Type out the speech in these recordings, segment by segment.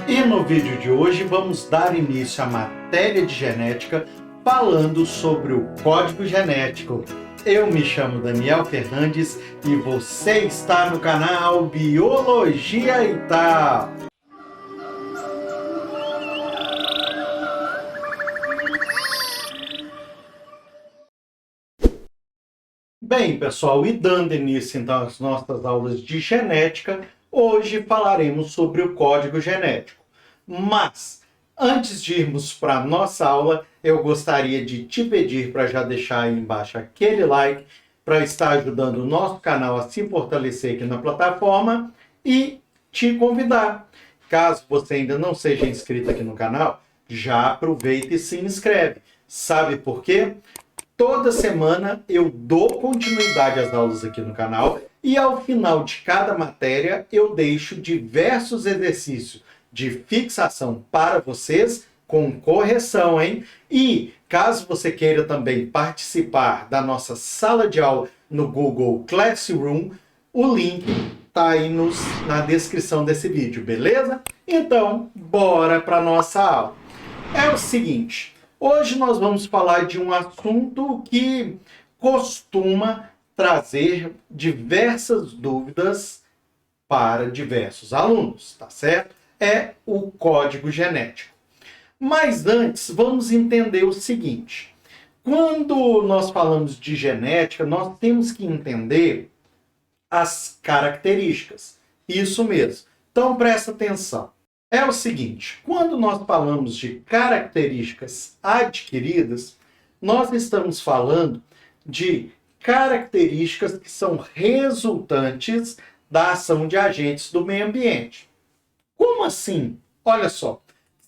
E no vídeo de hoje vamos dar início à matéria de genética falando sobre o código genético. Eu me chamo Daniel Fernandes e você está no canal Biologia e Tal. Bem, pessoal, e dando início então às nossas aulas de genética, hoje falaremos sobre o código genético. Mas, antes de irmos para a nossa aula, eu gostaria de te pedir para já deixar aí embaixo aquele like para estar ajudando o nosso canal a se fortalecer aqui na plataforma e te convidar. Caso você ainda não seja inscrito aqui no canal, já aproveita e se inscreve. Sabe por quê? Toda semana eu dou continuidade às aulas aqui no canal e ao final de cada matéria eu deixo diversos exercícios de fixação para vocês com correção, hein? E caso você queira também participar da nossa sala de aula no Google Classroom, o link está aí na descrição desse vídeo, beleza? Então, bora para a nossa aula. É o seguinte... Hoje nós vamos falar de um assunto que costuma trazer diversas dúvidas para diversos alunos, tá certo? É o código genético. Mas antes, vamos entender o seguinte. Quando nós falamos de genética, nós temos que entender as características. Isso mesmo. Então, presta atenção. É o seguinte, quando nós falamos de características adquiridas, nós estamos falando de características que são resultantes da ação de agentes do meio ambiente. Como assim? Olha só,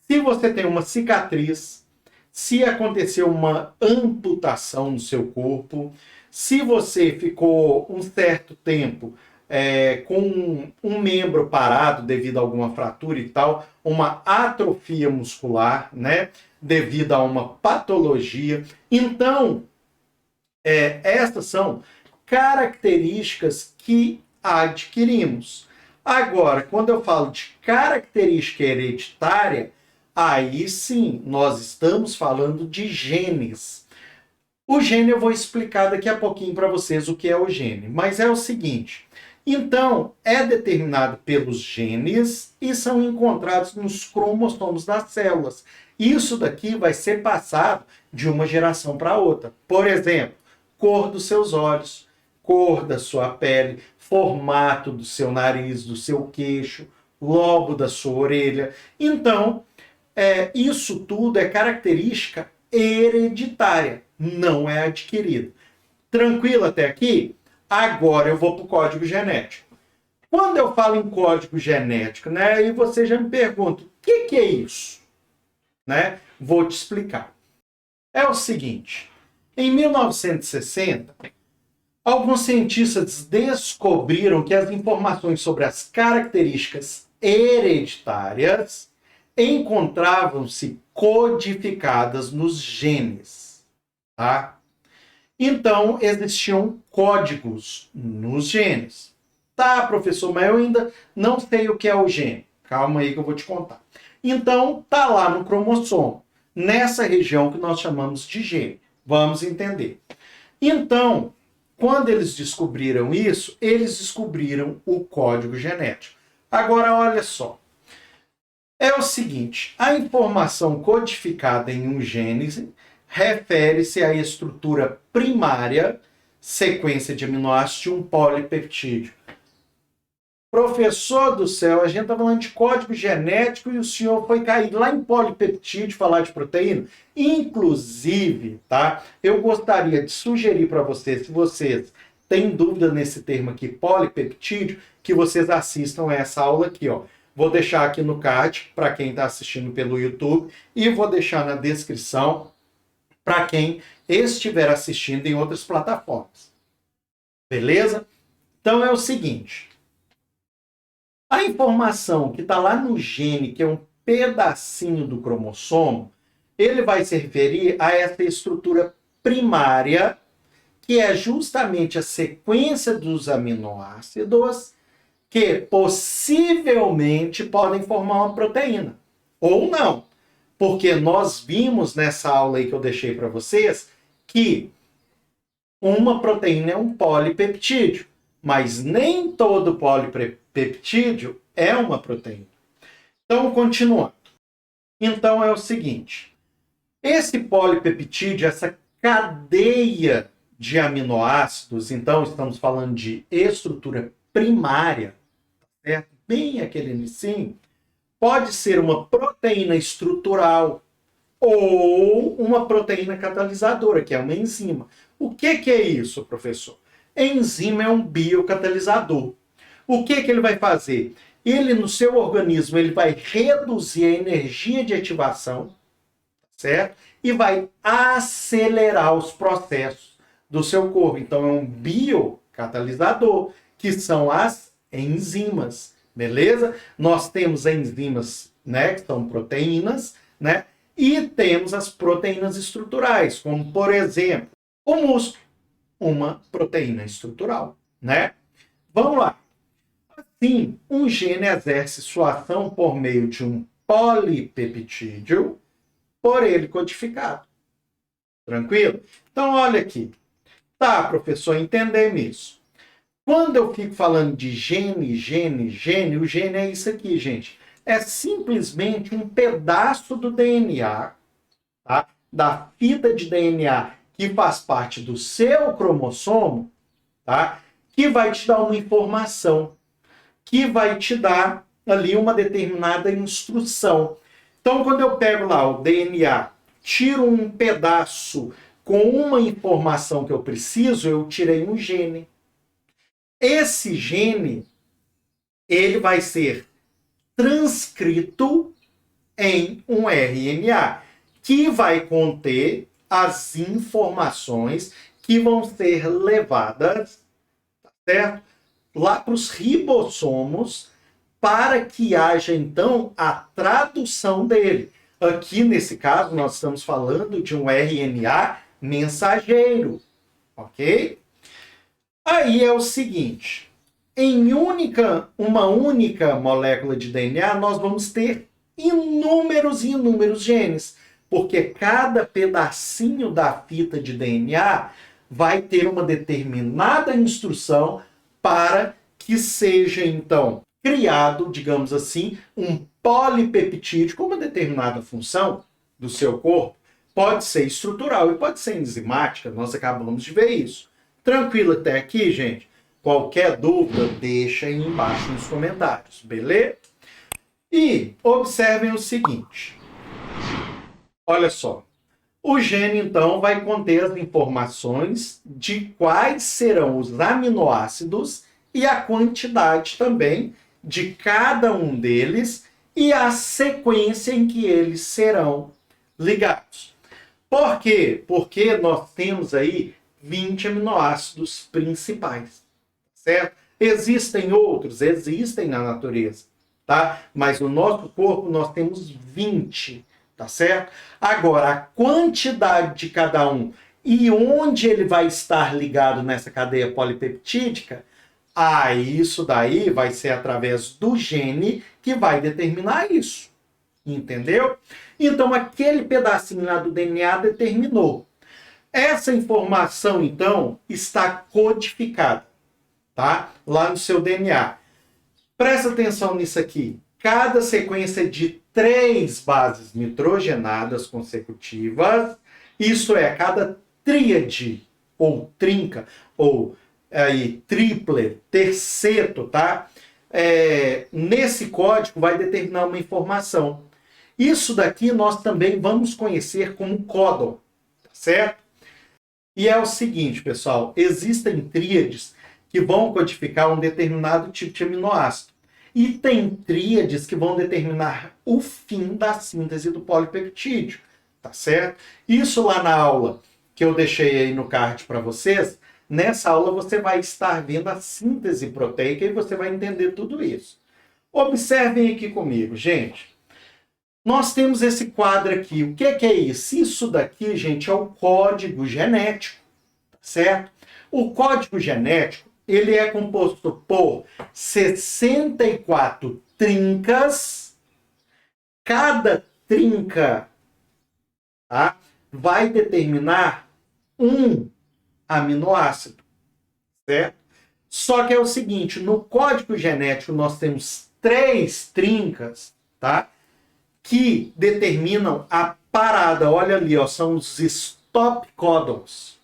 se você tem uma cicatriz, se aconteceu uma amputação no seu corpo, se você ficou um certo tempo com um membro parado devido a alguma fratura e tal, uma atrofia muscular, né, devido a uma patologia. Então, essas são características que adquirimos. Agora, quando eu falo de característica hereditária, aí sim nós estamos falando de genes. O gene eu vou explicar daqui a pouquinho para vocês o que é o gene, mas é o seguinte... Então, é determinado pelos genes e são encontrados nos cromossomos das células. Isso daqui vai ser passado de uma geração para outra. Por exemplo, cor dos seus olhos, cor da sua pele, formato do seu nariz, do seu queixo, lobo da sua orelha. Então, isso tudo é característica hereditária, não é adquirida. Tranquilo até aqui? Agora eu vou para o código genético. Quando eu falo em código genético, né, aí você já me pergunta, o que é isso? Né? Vou te explicar. É o seguinte, em 1960, alguns cientistas descobriram que as informações sobre as características hereditárias encontravam-se codificadas nos genes, tá? Então, existiam códigos nos genes. Tá, professor, mas eu ainda não sei o que é o gene. Calma aí que eu vou te contar. Então, tá lá no cromossomo, nessa região que nós chamamos de gene. Vamos entender. Então, quando eles descobriram isso, eles descobriram o código genético. Agora, olha só. É o seguinte, a informação codificada em um gene refere-se à estrutura primária, sequência de aminoácidos de um polipeptídeo. Professor do céu, a gente está falando de código genético e o senhor foi cair lá em polipeptídeo falar de proteína? Inclusive, tá? Eu gostaria de sugerir para vocês, se vocês têm dúvida nesse termo aqui, polipeptídeo, que vocês assistam essa aula aqui, ó. Vou deixar aqui no card para quem está assistindo pelo YouTube e vou deixar na descrição para quem estiver assistindo em outras plataformas. Beleza? Então é o seguinte. A informação que está lá no gene, que é um pedacinho do cromossomo, ele vai se referir a essa estrutura primária, que é justamente a sequência dos aminoácidos que possivelmente podem formar uma proteína. Ou não. Porque nós vimos nessa aula aí que eu deixei para vocês que uma proteína é um polipeptídeo, mas nem todo polipeptídeo é uma proteína. Então, continuando. Então, é o seguinte. Esse polipeptídeo, essa cadeia de aminoácidos, então estamos falando de estrutura primária, certo? Bem aquele inicinho, pode ser uma proteína estrutural ou uma proteína catalisadora, que é uma enzima. O que é isso, professor? Enzima é um biocatalisador. O que ele vai fazer? Ele, no seu organismo, ele vai reduzir a energia de ativação, certo? E vai acelerar os processos do seu corpo. Então, é um biocatalisador, que são as enzimas, beleza? Nós temos enzimas, né, que são proteínas, né? E temos as proteínas estruturais, como, por exemplo, o músculo, uma proteína estrutural, né? Vamos lá. Assim, um gene exerce sua ação por meio de um polipeptídeo, por ele codificado. Tranquilo? Então, olha aqui. Tá, professor, entendemos isso. Quando eu fico falando de gene, o gene é isso aqui, gente. É simplesmente um pedaço do DNA, tá? Da fita de DNA que faz parte do seu cromossomo, tá? Que vai te dar uma informação, que vai te dar ali uma determinada instrução. Então, quando eu pego lá o DNA, tiro um pedaço com uma informação que eu preciso, eu tirei um gene. Esse gene, ele vai ser transcrito em um RNA, que vai conter as informações que vão ser levadas, certo? Lá para os ribossomos, para que haja, então, a tradução dele. Aqui, nesse caso, nós estamos falando de um RNA mensageiro, ok? Aí é o seguinte, em uma única molécula de DNA, nós vamos ter inúmeros e inúmeros genes, porque cada pedacinho da fita de DNA vai ter uma determinada instrução para que seja, então, criado, digamos assim, um polipeptídeo com uma determinada função do seu corpo. Pode ser estrutural e pode ser enzimática, nós acabamos de ver isso. Tranquilo até aqui, gente? Qualquer dúvida, deixa aí embaixo nos comentários, beleza? E observem o seguinte. Olha só. O gene, então, vai conter as informações de quais serão os aminoácidos e a quantidade também de cada um deles e a sequência em que eles serão ligados. Por quê? Porque nós temos aí 20 aminoácidos principais, certo? Existem outros? Existem na natureza, tá? Mas no nosso corpo nós temos 20, tá certo? Agora, a quantidade de cada um e onde ele vai estar ligado nessa cadeia polipeptídica, isso daí vai ser através do gene que vai determinar isso. Entendeu? Então, aquele pedacinho lá do DNA determinou. Essa informação, então, está codificada, tá? Lá no seu DNA. Presta atenção nisso aqui. Cada sequência de 3 bases nitrogenadas consecutivas, isso é, cada tríade, ou trinca, ou aí, triplet, terceto, tá? Nesse código vai determinar uma informação. Isso daqui nós também vamos conhecer como códon, tá certo? E é o seguinte, pessoal, existem tríades que vão codificar um determinado tipo de aminoácido. E tem tríades que vão determinar o fim da síntese do polipeptídeo, tá certo? Isso lá na aula que eu deixei aí no card para vocês, nessa aula você vai estar vendo a síntese proteica e você vai entender tudo isso. Observem aqui comigo, gente. Nós temos esse quadro aqui. O que é isso? Isso daqui, gente, é o código genético, certo? O código genético, ele é composto por 64 trincas. Cada trinca, tá, vai determinar um aminoácido, certo? Só que é o seguinte, no código genético nós temos 3 trincas, tá, que determinam a parada. Olha ali, ó, são os stop códons.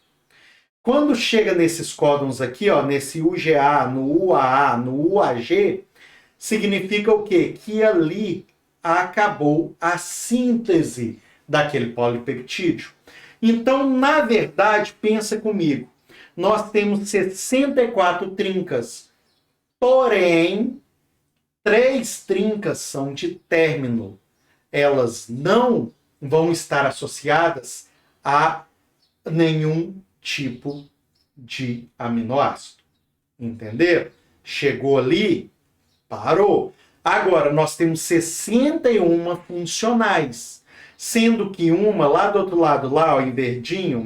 Quando chega nesses códons aqui, ó, nesse UGA, no UAA, no UAG, significa o quê? Que ali acabou a síntese daquele polipeptídeo. Então, na verdade, pensa comigo, nós temos 64 trincas, porém, 3 trincas são de término. Elas não vão estar associadas a nenhum tipo de aminoácido. Entenderam? Chegou ali, parou. Agora, nós temos 61 funcionais, sendo que uma, lá do outro lado, lá ó, em verdinho,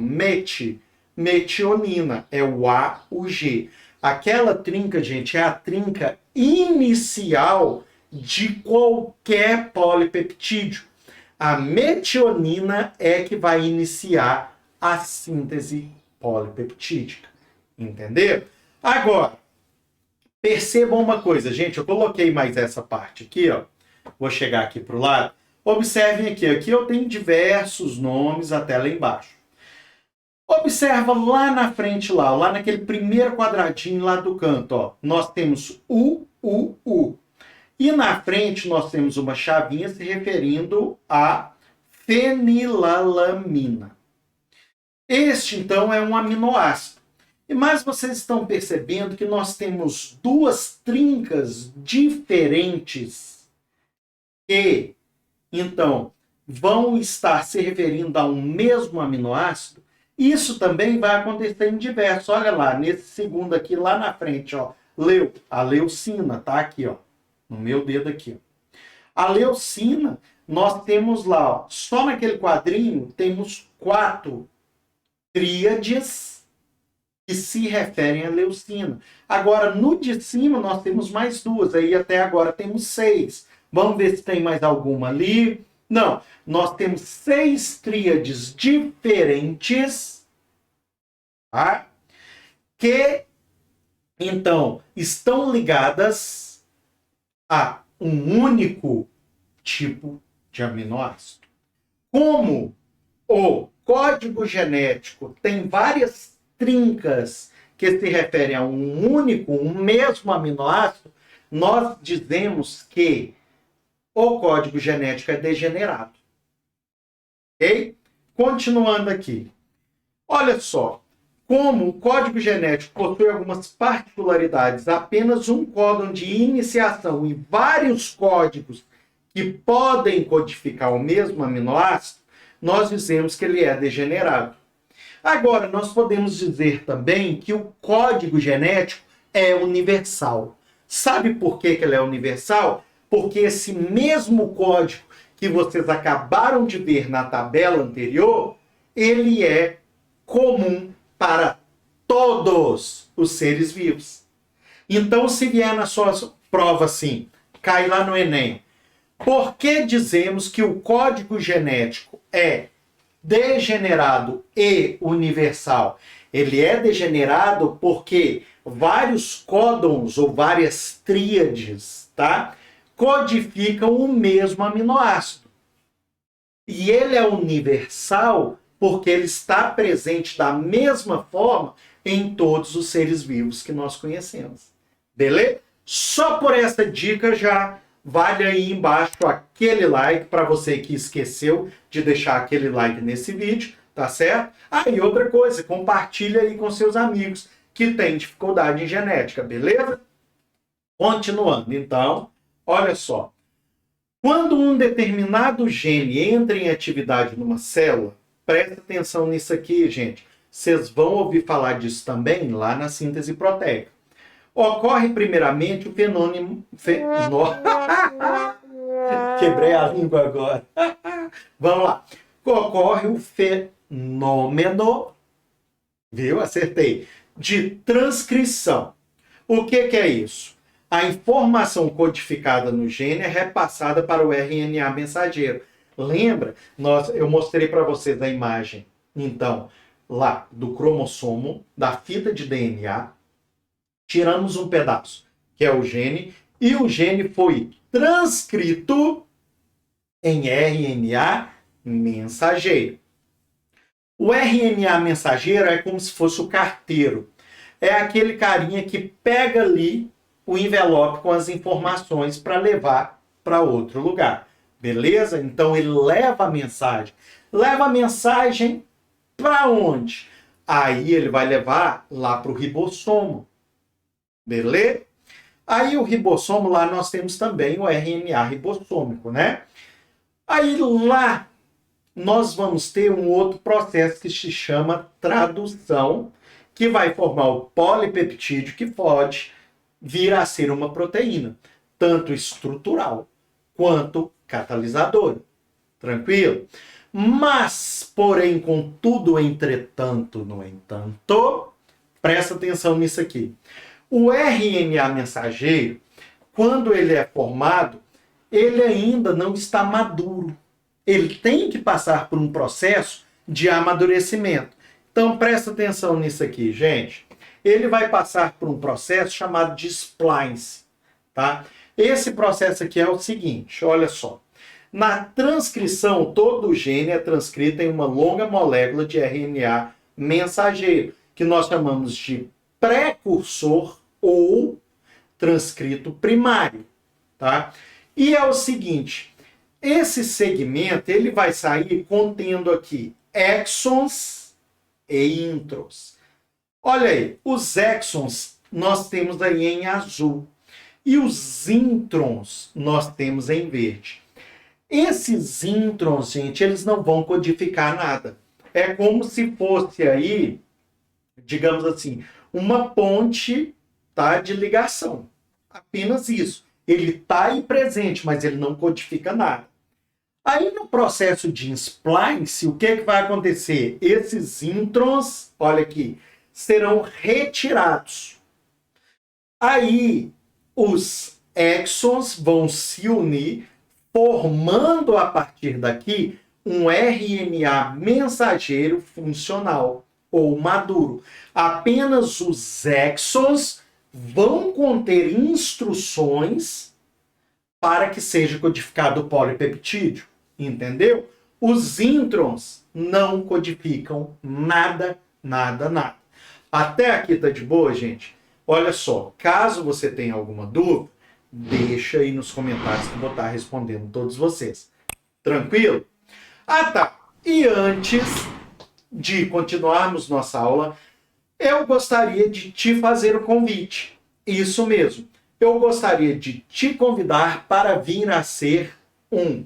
metionina, é o A, o G. Aquela trinca, gente, é a trinca inicial de qualquer polipeptídeo. A metionina é que vai iniciar a síntese polipeptídica. Entenderam? Agora, percebam uma coisa, gente, eu coloquei mais essa parte aqui, ó. Vou chegar aqui para o lado. Observem aqui, aqui eu tenho diversos nomes até lá embaixo. Observa lá na frente, lá naquele primeiro quadradinho lá do canto, ó. Nós temos U. E na frente nós temos uma chavinha se referindo a fenilalamina. Este, então, é um aminoácido. Mas vocês estão percebendo que nós temos 2 trincas diferentes que, então, vão estar se referindo a um mesmo aminoácido. Isso também vai acontecer em diversos. Olha lá, nesse segundo aqui, lá na frente, ó, a leucina, tá aqui, ó, no meu dedo aqui. Ó. A leucina, nós temos lá, ó, só naquele quadrinho, temos 4 tríades que se referem à leucina. Agora, no de cima, nós temos mais 2. Aí, até agora, temos 6. Vamos ver se tem mais alguma ali. Não, nós temos 6 tríades diferentes, tá? Que, então, estão ligadas a um único tipo de aminoácido. Como o código genético tem várias trincas que se referem a um único, um mesmo aminoácido, nós dizemos que o código genético é degenerado. Ok? Continuando aqui. Olha só, como o código genético possui algumas particularidades, apenas um códon de iniciação e vários códigos que podem codificar o mesmo aminoácido, nós dizemos que ele é degenerado. Agora, nós podemos dizer também que o código genético é universal. Sabe por que ele é universal? Porque esse mesmo código que vocês acabaram de ver na tabela anterior, ele é comum para todos os seres vivos. Então, se vier na sua prova assim, cai lá no Enem, por que dizemos que o código genético é degenerado e universal? Ele é degenerado porque vários códons ou várias tríades, tá, codificam o mesmo aminoácido. E ele é universal porque ele está presente da mesma forma em todos os seres vivos que nós conhecemos. Beleza? Só por essa dica já vale aí embaixo aquele like para você que esqueceu de deixar aquele like nesse vídeo, tá certo? Ah, e outra coisa, compartilha aí com seus amigos que têm dificuldade em genética, beleza? Continuando, então, olha só. Quando um determinado gene entra em atividade numa célula, presta atenção nisso aqui, gente. Vocês vão ouvir falar disso também lá na síntese proteica. Ocorre primeiramente o fenômeno... Quebrei a língua agora. Vamos lá. Ocorre o fenômeno, viu? Acertei. De transcrição. O que é isso? A informação codificada no gene é repassada para o RNA mensageiro. Lembra? Eu mostrei para vocês a imagem, então, lá do cromossomo, da fita de DNA, tiramos um pedaço, que é o gene, e o gene foi transcrito em RNA mensageiro. O RNA mensageiro é como se fosse o carteiro. É aquele carinha que pega ali o envelope com as informações para levar para outro lugar. Beleza? Então ele leva a mensagem. Leva a mensagem para onde? Aí ele vai levar lá para o ribossomo. Beleza? Aí o ribossomo, lá nós temos também o RNA ribossômico, né? Aí lá nós vamos ter um outro processo que se chama tradução, que vai formar o polipeptídeo, que pode vir a ser uma proteína, tanto estrutural quanto catalisadora. Tranquilo? Mas, porém, contudo, entretanto, no entanto, presta atenção nisso aqui. O RNA mensageiro, quando ele é formado, ele ainda não está maduro. Ele tem que passar por um processo de amadurecimento. Então, presta atenção nisso aqui, gente. Ele vai passar por um processo chamado de splice, tá? Esse processo aqui é o seguinte, olha só. Na transcrição, todo o gene é transcrito em uma longa molécula de RNA mensageiro, que nós chamamos de precursor ou transcrito primário, tá? E é o seguinte, esse segmento ele vai sair contendo aqui exons e introns. Olha aí, os exons nós temos aí em azul e os introns nós temos em verde. Esses introns, gente, eles não vão codificar nada. É como se fosse aí, digamos assim, uma ponte, tá, de ligação. Apenas isso. Ele está aí presente, mas ele não codifica nada. Aí no processo de splice, o que vai acontecer? Esses introns, olha aqui, serão retirados. Aí os exons vão se unir, formando a partir daqui um RNA mensageiro funcional ou maduro. Apenas os exons vão conter instruções para que seja codificado o polipeptídeo, entendeu? Os introns não codificam nada, nada, nada. Até aqui tá de boa, gente? Olha só, caso você tenha alguma dúvida, deixa aí nos comentários que eu vou estar respondendo todos vocês. Tranquilo? Ah, tá. E antes de continuarmos nossa aula, eu gostaria de te fazer o convite. Isso mesmo. Eu gostaria de te convidar para vir a ser um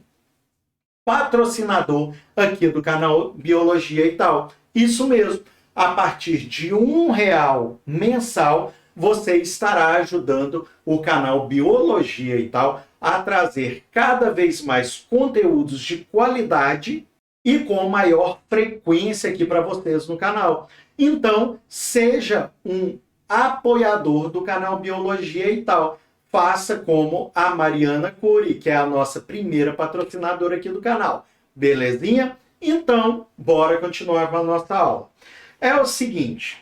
patrocinador aqui do canal Biologia e Tal. Isso mesmo. A partir de R$ 1 mensal, você estará ajudando o canal Biologia e Tal a trazer cada vez mais conteúdos de qualidade e com maior frequência aqui para vocês no canal. Então, seja um apoiador do canal Biologia e Tal. Faça como a Mariana Cury, que é a nossa primeira patrocinadora aqui do canal. Belezinha? Então, bora continuar com a nossa aula. É o seguinte,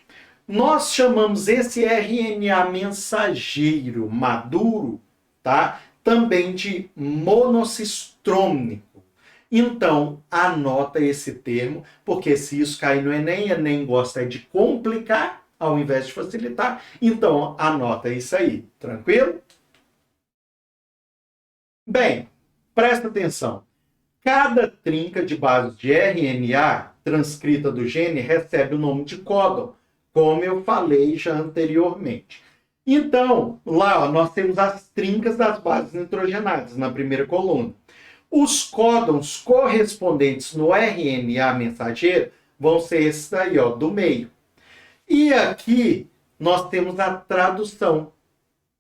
nós chamamos esse RNA mensageiro maduro, tá? Também de monocistrônico. Então, anota esse termo, porque se isso cair no Enem gosta de complicar ao invés de facilitar. Então, anota isso aí, tranquilo? Bem, presta atenção. Cada trinca de base de RNA transcrita do gene recebe o nome de códon, como eu falei já anteriormente. Então, lá ó, nós temos as trincas das bases nitrogenadas na primeira coluna. Os códons correspondentes no RNA mensageiro vão ser esses daí, ó, do meio. E aqui nós temos a tradução,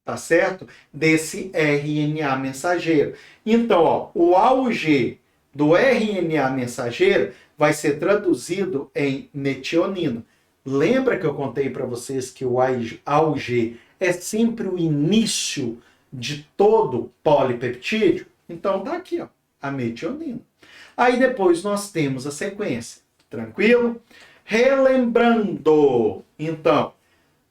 tá certo? Desse RNA mensageiro. Então, ó, o AUG do RNA mensageiro vai ser traduzido em metionina. Lembra que eu contei para vocês que o AUG é sempre o início de todo polipeptídeo? Então tá aqui, ó, a metionina. Aí depois nós temos a sequência. Tranquilo? Relembrando, então,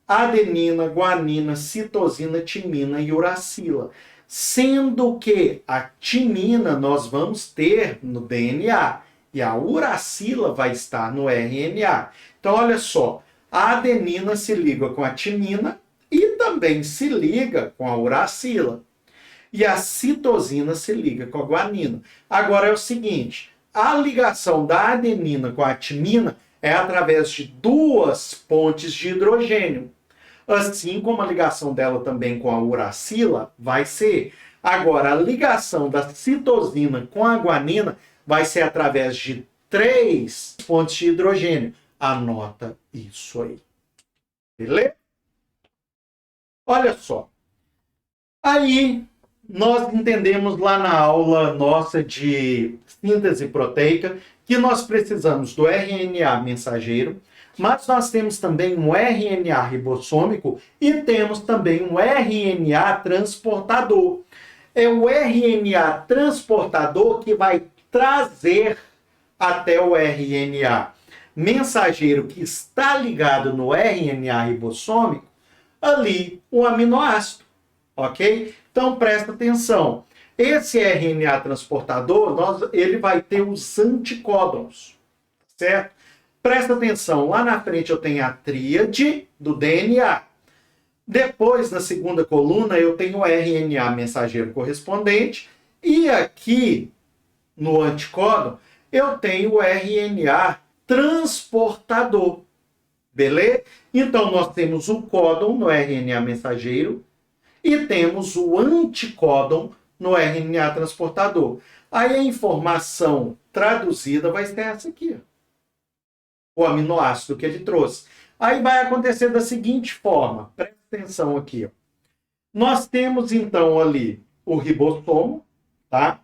adenina, guanina, citosina, timina e uracila. Sendo que a timina nós vamos ter no DNA e a uracila vai estar no RNA. Então, olha só, a adenina se liga com a timina e também se liga com a uracila. E a citosina se liga com a guanina. Agora é o seguinte, a ligação da adenina com a timina é através de duas pontes de hidrogênio. Assim como a ligação dela também com a uracila vai ser. Agora, a ligação da citosina com a guanina vai ser através de 3 pontes de hidrogênio. Anota isso aí. Beleza? Olha só. Aí, nós entendemos lá na aula nossa de síntese proteica que nós precisamos do RNA mensageiro, mas nós temos também um RNA ribossômico e temos também um RNA transportador. É o RNA transportador que vai trazer até o RNA mensageiro que está ligado no RNA ribossômico ali o aminoácido, ok? Então presta atenção. Esse RNA transportador, ele vai ter os anticódons, certo? Presta atenção, lá na frente eu tenho a tríade do DNA. Depois, na segunda coluna, eu tenho o RNA mensageiro correspondente. E aqui, no anticódon, eu tenho o RNA transportador. Beleza? Então, nós temos o códon no RNA mensageiro e temos o anticódon no RNA transportador. Aí a informação traduzida vai ser essa aqui, ó. O aminoácido que ele trouxe. Aí vai acontecer da seguinte forma. Presta atenção aqui, ó. Nós temos então ali o ribossomo, tá?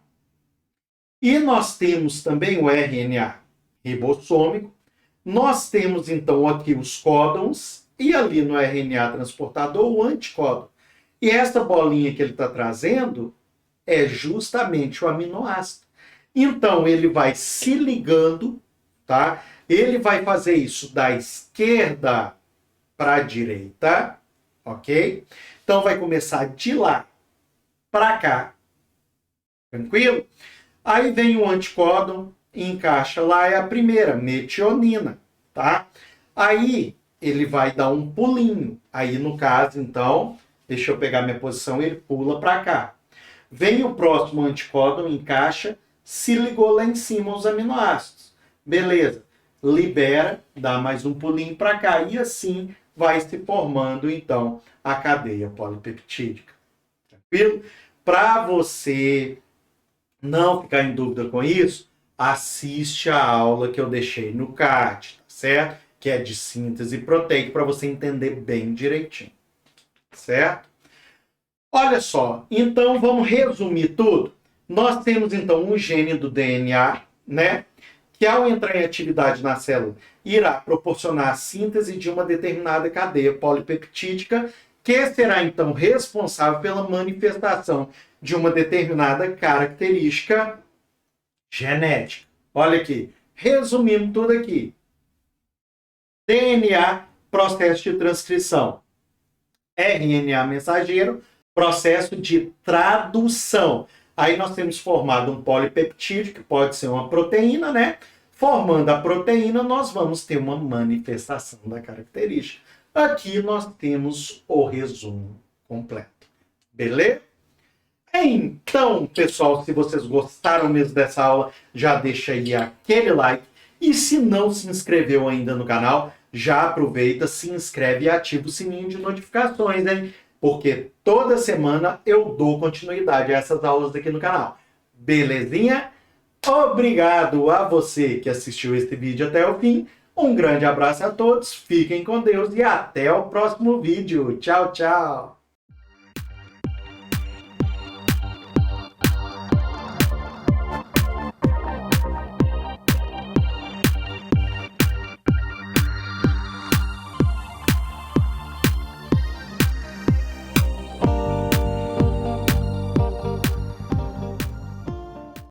E nós temos também o RNA ribossômico. Nós temos então aqui os códons e ali no RNA transportador o anticódon. E essa bolinha que ele está trazendo é justamente o aminoácido. Então ele vai se ligando, tá? Ele vai fazer isso da esquerda para a direita, ok? Então vai começar de lá para cá, tranquilo? Aí vem o anticódon, encaixa lá, é a primeira, metionina, tá? Aí ele vai dar um pulinho. Aí no caso, então, deixa eu pegar minha posição, ele pula para cá. Vem o próximo anticódon, encaixa, se ligou lá em cima os aminoácidos. Beleza. Libera, dá mais um pulinho para cá e assim vai se formando então a cadeia polipeptídica. Tranquilo? Para você não ficar em dúvida com isso, assiste a aula que eu deixei no card, tá certo? Que é de síntese proteica para você entender bem direitinho. Certo? Olha só, então vamos resumir tudo. Nós temos então um gene do DNA, né? Que ao entrar em atividade na célula, irá proporcionar a síntese de uma determinada cadeia polipeptídica, que será então responsável pela manifestação de uma determinada característica genética. Olha aqui, resumindo tudo aqui. DNA, processo de transcrição. RNA mensageiro, processo de tradução. Aí nós temos formado um polipeptídeo, que pode ser uma proteína, né? Formando a proteína, nós vamos ter uma manifestação da característica. Aqui nós temos o resumo completo. Beleza? Então, pessoal, se vocês gostaram mesmo dessa aula, já deixa aí aquele like. E se não se inscreveu ainda no canal, já aproveita, se inscreve e ativa o sininho de notificações, hein? Porque toda semana eu dou continuidade a essas aulas aqui no canal. Belezinha? Obrigado a você que assistiu esse vídeo até o fim. Um grande abraço a todos, fiquem com Deus e até o próximo vídeo. Tchau, tchau!